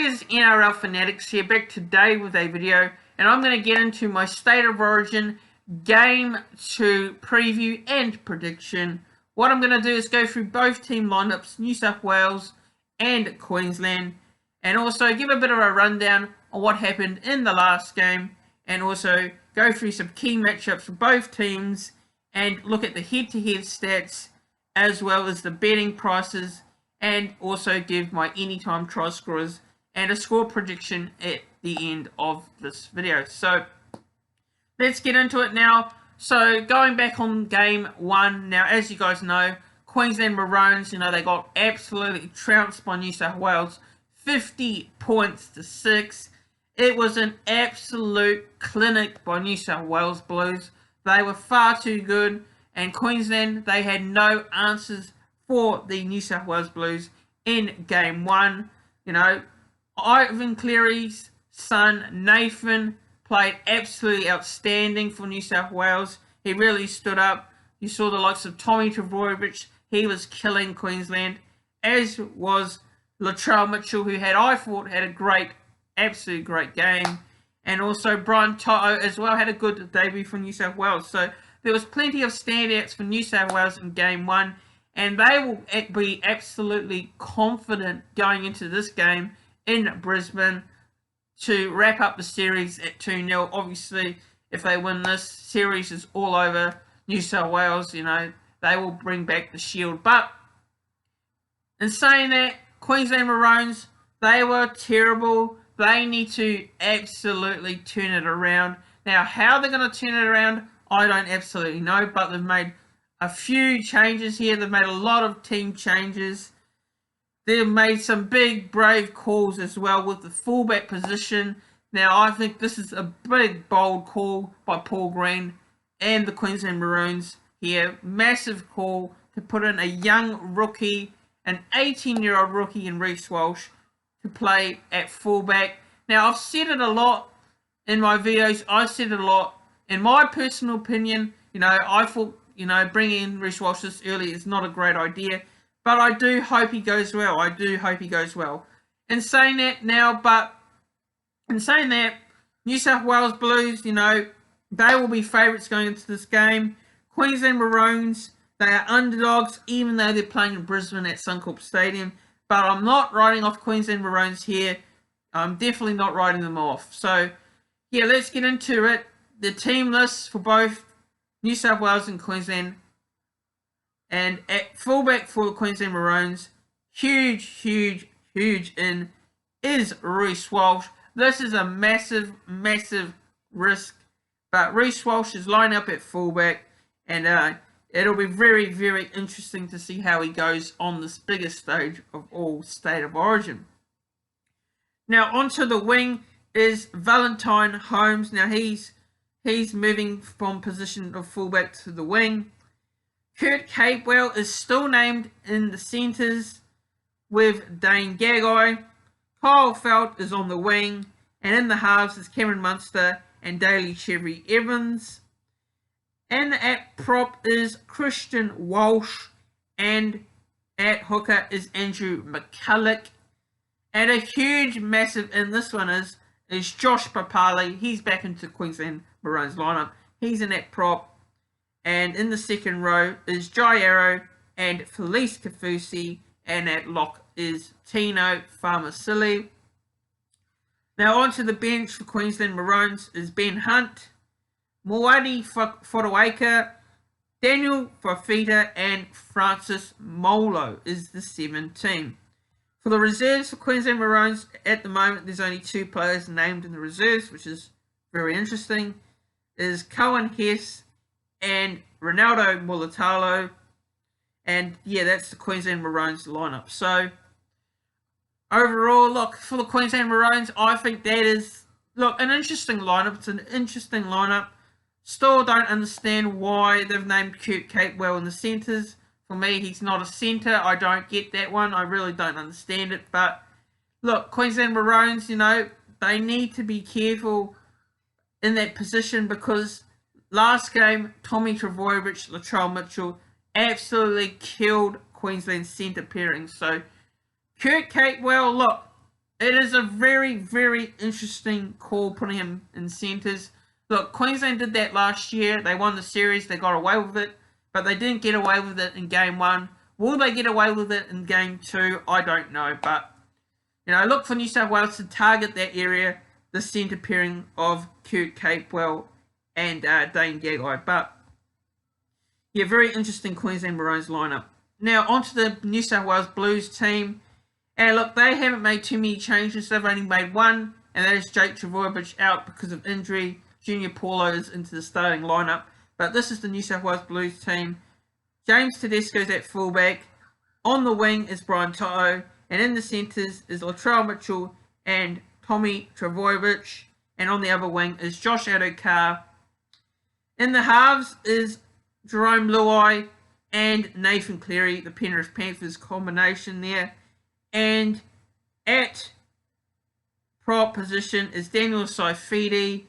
Warriors NRL Fanatics here, back today with a video, and I'm going to get into my State of Origin Game 2 preview and prediction. What I'm going to do is go through both team lineups, New South Wales and Queensland, and also give a bit of a rundown on what happened in the last game, and also go through some key matchups for both teams, and look at the head-to-head stats, as well as the betting prices, and also give my anytime try scorers and a score prediction at the end of this video. So let's get into it now. So going back on game 1, now as you guys know, Queensland Maroons, they got absolutely trounced by New South Wales, 50 points to 6. It was an absolute clinic by New South Wales Blues. They were far too good, and Queensland, they had no answers for the New South Wales Blues in game 1. Ivan Cleary's son, Nathan, played absolutely outstanding for New South Wales. He really stood up. You saw the likes of Tommy Trbojevic. He was killing Queensland, as was Latrell Mitchell, who I thought had a absolute great game. And also Brian Toto as well had a good debut for New South Wales. So there was plenty of standouts for New South Wales in game 1. And they will be absolutely confident going into this game in Brisbane to wrap up the series at 2-0. Obviously, if they win this, series is all over. New South Wales, they will bring back the shield. But in saying that, Queensland Maroons, they were terrible. They need to absolutely turn it around. Now, how they're going to turn it around, I don't absolutely know, but they've made a few changes here. They've made a lot of team changes. They've made some big, brave calls as well with the fullback position. Now, I think this is a big, bold call by Paul Green and the Queensland Maroons here. Massive call to put in a young rookie, an 18-year-old rookie in Reece Walsh, to play at fullback. Now, I've said it a lot in my videos. I've said it a lot. In my personal opinion, I thought bringing in Reece Walsh this early is not a great idea, but I do hope he goes well. I do hope he goes well. In saying that, New South Wales Blues, they will be favourites going into this game. Queensland Maroons, they are underdogs, even though they're playing in Brisbane at Suncorp Stadium. But I'm not writing off Queensland Maroons here. I'm definitely not writing them off. So, yeah, let's get into it. The team lists for both New South Wales and Queensland. And at fullback for the Queensland Maroons, huge in is Reece Walsh. This is a massive risk. But Reece Walsh is lined up at fullback. And it'll be very interesting to see how he goes on this biggest stage of all State of Origin. Now, onto the wing is Valentine Holmes. Now, he's moving from position of fullback to the wing. Kurt Capewell is still named in the centres with Dane Gagai. Kyle Felt is on the wing. And in the halves is Cameron Munster and Daly Cherry Evans. And at prop is Christian Walsh. And at hooker is Andrew McCulloch. And a huge, massive in this one is Josh Papali. He's back into Queensland Maroons lineup. He's in at prop. And in the second row is Jai Arrow and Felice Kafusi. And at lock is Tino Farmasili. Now onto the bench for Queensland Maroons is Ben Hunt, Moani Fotuaika, Daniel Fafita, and Francis Molo is the 17. For the reserves for Queensland Maroons, at the moment there's only 2 players named in the reserves, which is very interesting. Is Cohen Hess and Ronaldo Mulatalo. And yeah, that's the Queensland Maroons lineup. So overall, look, for the Queensland Maroons, I think that is, an interesting lineup. It's an interesting lineup. Still don't understand why they've named Kurt Capewell in the centres. For me, he's not a centre. I don't get that one. I really don't understand it. But look, Queensland Maroons, they need to be careful in that position, because last game, Tommy Trbojevic, Latrell Mitchell absolutely killed Queensland centre pairing. So Kurt Capewell, look, it is a very, very interesting call putting him in centres. Look, Queensland did that last year. They won the series. They got away with it. But they didn't get away with it in Game 1. Will they get away with it in Game 2? I don't know. But, look for New South Wales to target that area, the centre pairing of Kurt Capewell and Dane Gagai. But, yeah, very interesting Queensland Maroons lineup. Now, onto the New South Wales Blues team. And look, they haven't made too many changes. They've only made one, and that is Jake Trbojevic out because of injury. Junior Paulo is into the starting lineup. But this is the New South Wales Blues team. James Tedesco's at fullback. On the wing is Brian To'o. And in the centres is Latrell Mitchell and Tommy Trbojevic. And on the other wing is Josh Addo-Carr. In the halves is Jerome Luai and Nathan Cleary, the Penrith Panthers combination there. And at prop position is Daniel Saifidi.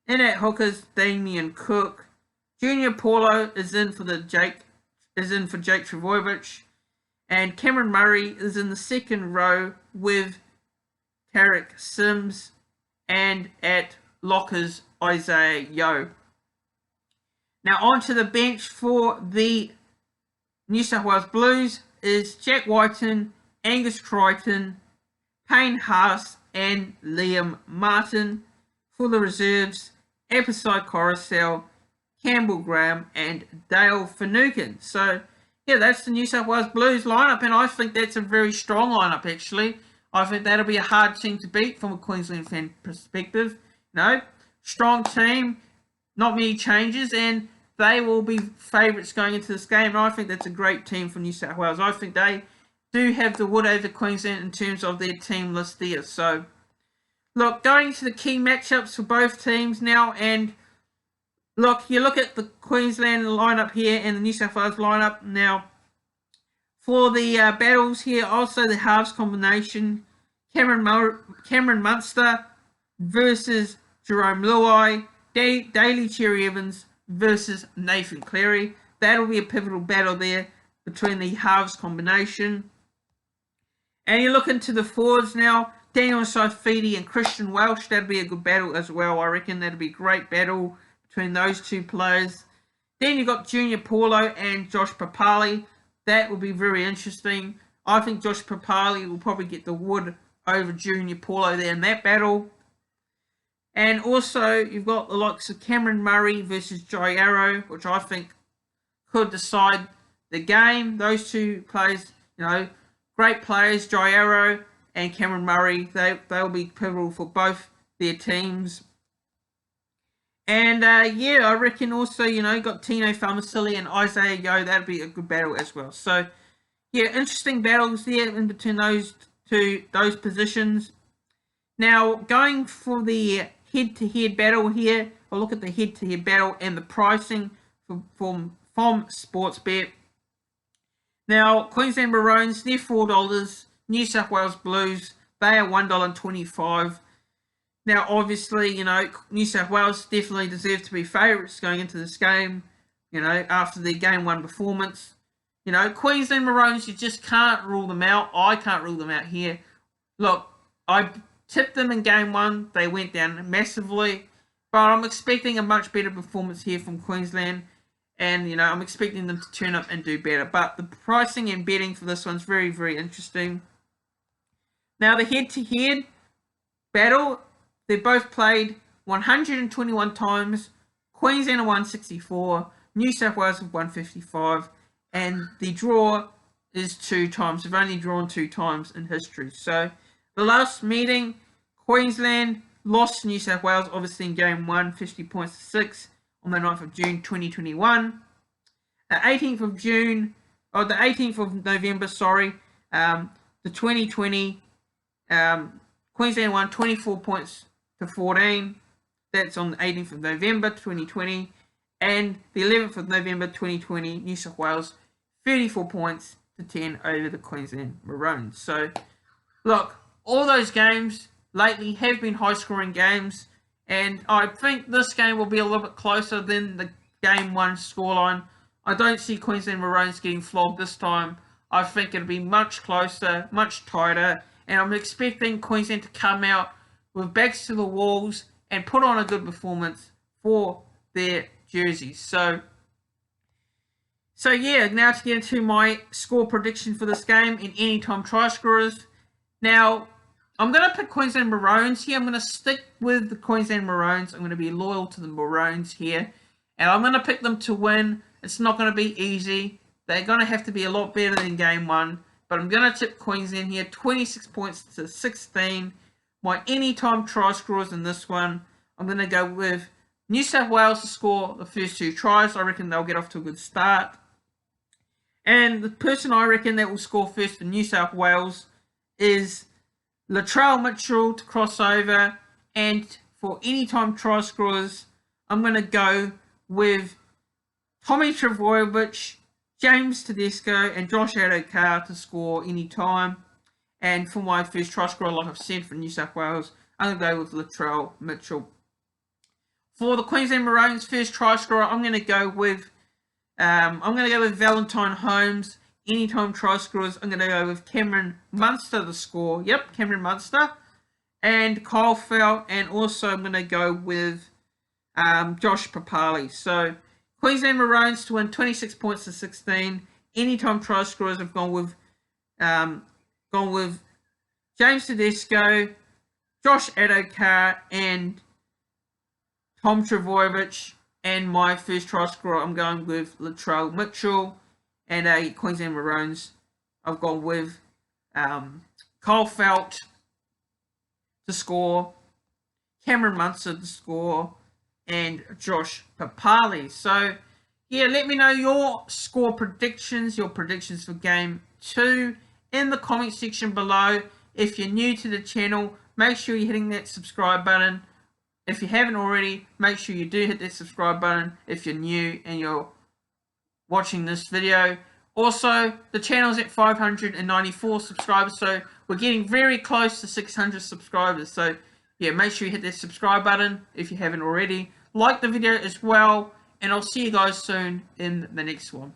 In at hookers, Damien Cook. Junior Paulo is in for Jake Trbojevic. And Cameron Murray is in the second row with Tarek Sims. And at lockers, Isaiah Yeo. Now onto the bench for the New South Wales Blues is Jack Whiten, Angus Crichton, Payne Haas and Liam Martin. For the reserves, Episode Coruscant, Campbell Graham and Dale Finucane. So, yeah, that's the New South Wales Blues lineup, and I think that's a very strong lineup, actually. I think that'll be a hard team to beat from a Queensland fan perspective. Strong team, not many changes, and they will be favourites going into this game, and I think that's a great team for New South Wales. I think they do have the wood over Queensland in terms of their team list there. So, look, going to the key matchups for both teams now, and look, you look at the Queensland lineup here and the New South Wales lineup now. For the battles here, also the halves combination, Cameron Munster versus Jerome Luai, Daly Cherry Evans versus Nathan Cleary. That'll be a pivotal battle there between the halves combination. And you look into the forwards now, Daniel Saifidi and Christian Welch. That'll be a good battle as well, I reckon. That'll be a great battle between those two players. Then you've got Junior Paulo and Josh Papali. That will be very interesting. I think Josh Papali will probably get the wood over Junior Paulo there in that battle. And also, you've got the likes of Cameron Murray versus Jai Arrow, which I think could decide the game. Those two players, great players, Jai Arrow and Cameron Murray. They'll be pivotal for both their teams. And, I reckon also, got Tino Falmasili and Isaiah Yeo. That'll be a good battle as well. So, yeah, interesting battles there in between those positions. Now, going for the head-to-head battle here, I'll look at the head-to-head battle and the pricing from Sportsbet. Now, Queensland Maroons, they're $4. New South Wales Blues, they are $1.25. Now, obviously, New South Wales definitely deserve to be favourites going into this game, after their Game 1 performance. Queensland Maroons, you just can't rule them out. I can't rule them out here. Look, I tipped them in Game 1. They went down massively. But I'm expecting a much better performance here from Queensland. And, I'm expecting them to turn up and do better. But the pricing and betting for this one's very, very interesting. Now, the head-to-head battle, they both played 121 times. Queensland 164. New South Wales 155. And the draw is 2 times. They've only drawn 2 times in history. So, the last meeting, Queensland lost to New South Wales, obviously in Game 1, 50 points to 6 on the 9th of June 2021. The 18th of November, the 2020, Queensland won 24 points to 14. That's on the 18th of November 2020. And the 11th of November 2020, New South Wales, 34 points to 10 over the Queensland Maroons. So, look, all those games lately have been high-scoring games, and I think this game will be a little bit closer than the Game 1 scoreline. I don't see Queensland Maroons getting flogged this time. I think it'll be much closer, much tighter, and I'm expecting Queensland to come out with backs to the walls and put on a good performance for their jerseys. So yeah, now to get into my score prediction for this game in anytime try scorers. Now, I'm going to pick Queensland Maroons here. I'm going to stick with the Queensland Maroons. I'm going to be loyal to the Maroons here. And I'm going to pick them to win. It's not going to be easy. They're going to have to be a lot better than game one. But I'm going to tip Queensland here, 26 points to 16. My anytime try scorers in this one, I'm going to go with New South Wales to score the first 2 tries. I reckon they'll get off to a good start. And the person I reckon that will score first for New South Wales is Latrell Mitchell to cross over. And for anytime try scorers, I'm going to go with Tommy Trbojevic, James Tedesco, and Josh Adokar to score anytime. And for my first try scorer, like I've said, for New South Wales, I'm going to go with Latrell Mitchell. For the Queensland Maroons first try scorer, I'm going to go with Valentine Holmes. Anytime try scorers, I'm going to go with Cameron Munster to score. Yep, Cameron Munster. And Kyle Felt. And also I'm going to go with Josh Papali. So Queensland Maroons to win 26 points to 16. Anytime try scorers, I've gone with James Tedesco, Josh Adokar, and Tom Trbojevic. And my first try scorer, I'm going with Latrell Mitchell. And Queensland Maroons, I've gone with Kyle Felt to score, Cameron Munster to score, and Josh Papali. So, yeah, let me know your score predictions, your predictions for Game 2 in the comment section below. If you're new to the channel, make sure you're hitting that subscribe button. If you haven't already, make sure you do hit that subscribe button if you're new and you're watching this video. Also, the channel's at 594 subscribers, so we're getting very close to 600 subscribers. So, yeah, make sure you hit that subscribe button if you haven't already. Like the video as well, and I'll see you guys soon in the next one.